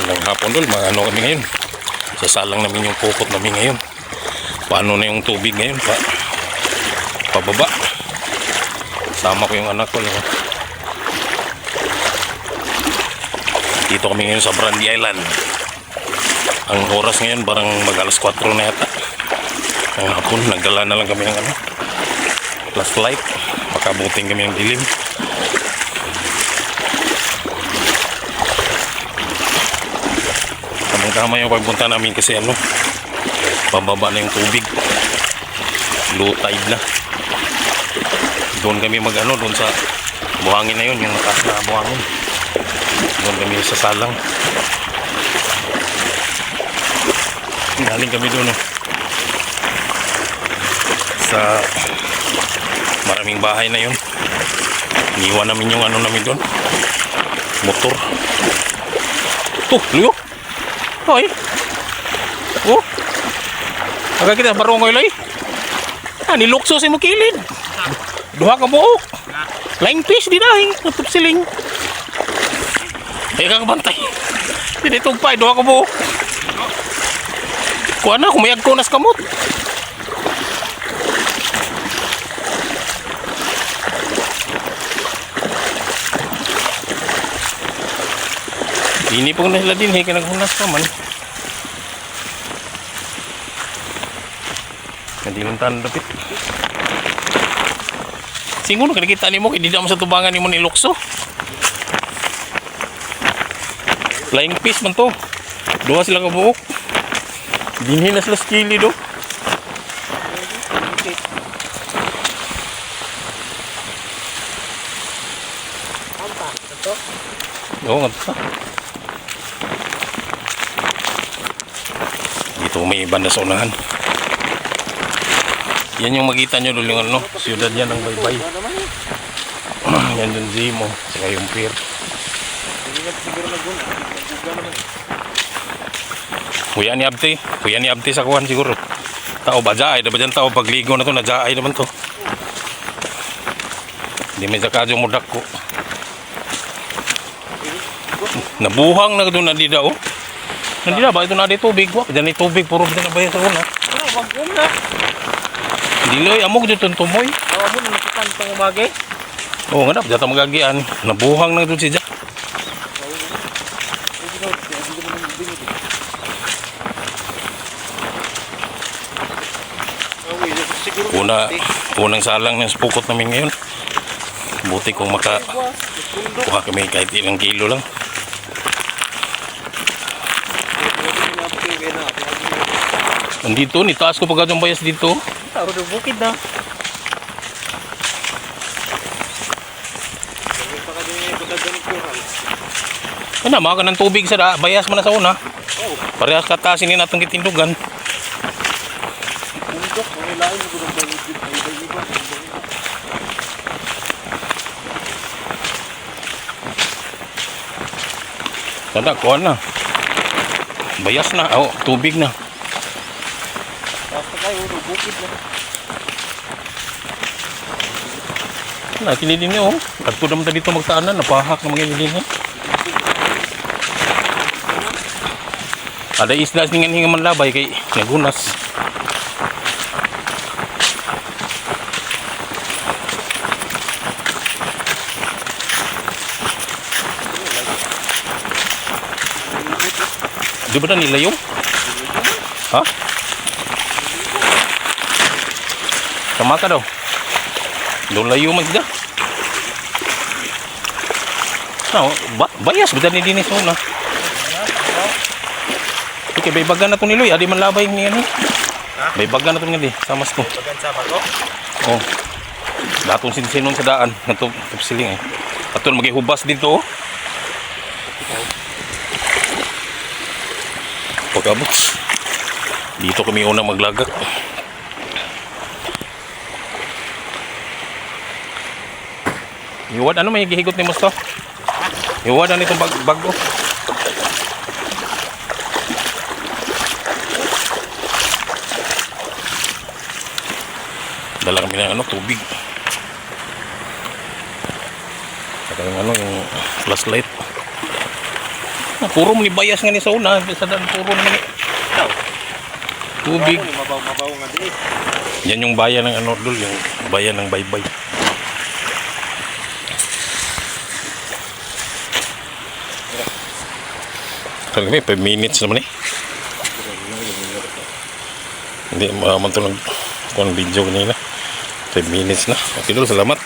Magandang hapon dol, ano kami ngayon. Sasalang namin yung pukot namin ngayon. Paano na yung tubig ngayon? Pababa. Sama ko yung anak ko. Dito kami ngayon sa Brandy Island. Ang oras ngayon parang mag alas 4 na yata. Ang hapon, nagdala na lang kami ng flashlight. Makabuting kami ng dilim. Tama yung pagpunta namin kasi pababa na yung tubig, low tide na. Doon kami doon sa buhangin na yun, yung mataas na buhangin. Doon kami sasalang. Galing kami doon sa maraming bahay na yun. Iniwan namin yung namin doon, motor. Luyo. Hoy. Oh. Aga kita barong oy. Nilukso si mo kilid. Duha ka buok. Laing fish di dahi, tutup siling. Ay kang bantay. Dili tugpay duha ka buok. Kuha na kumayag ko nas kamot. Ini pun nila din kaya naghunas pa man. Hindi man tayo dapit. Siguro nakikita ni mo, hindi naman sa tubangan ni mo nilukso. Flying fish man to. Dua sila kabuok. Dinhin na sila skili do. Oo nga pa. Dito may iba na sa unahan. Yan yung makita nyo doon yung siyudad yan ng baybay. Yan yung Zimo, saka yung pier. Kuya ni Abte sa kuhan siguro. Tao ba jaay, diba dyan tao pagligo na to, na jaay naman to. Hindi may zakadyo mo dako. Nabuhang na doon na di daw. Nandila ba ito na di tubig? Wak, dyan ay tubig, puro dyan na ba ito na? Wag na. Diloy, amog dito tumoy. Amo na nakikan pang umagi. Oo nga na, dito magagian. Nabuhang na doon si Jack. Unang salang ng pukot namin ngayon. Buti kung kuha kami kahit ilang kilo lang. Nandito, nitaas ko pagkatong bayas dito. Taro do bukid na. Ano, maka ng tubig sa bayas mo na sa una. Parehas katasin ni natong kitindugan. Tanda, kuha na. Bayas na, tubig na. Basta kayo, bukid na. Kinidin niyo, at ko naman dito magtaanan, napahak na mga kinidin niyo. Ada isda dengan hinga manlabay kay nagunas. Di ba na nila yung? Ha? Sama ka daw. Doon layo man sila. Bayas ba ni dinis mo na? Okay, baybagan na ito niloy. Adi man labay ni ano. Baybagan na ito nili. Samas ko. Baybagan sa bago? Oh. Datong sinsinon sa daan. Natong siling Ato magihubas dito. Pagkabot. Dito kami unang maglagak. Iwad, ano may gihigot ni Musto? Iwad, ano itong bago? Dala kami ng tubig. Saka yung flashlight. Puro mo ni bayas nga ni sa una. Sa daan puro naman ni Daw. tubig. Mabaw nga di. Yan yung bayan ng ano dul, yung bayan ng Baybay. Talaga may 5 minutes naman eh. Hindi man to nag video kanina. 5 minutes na. Okay dul, salamat.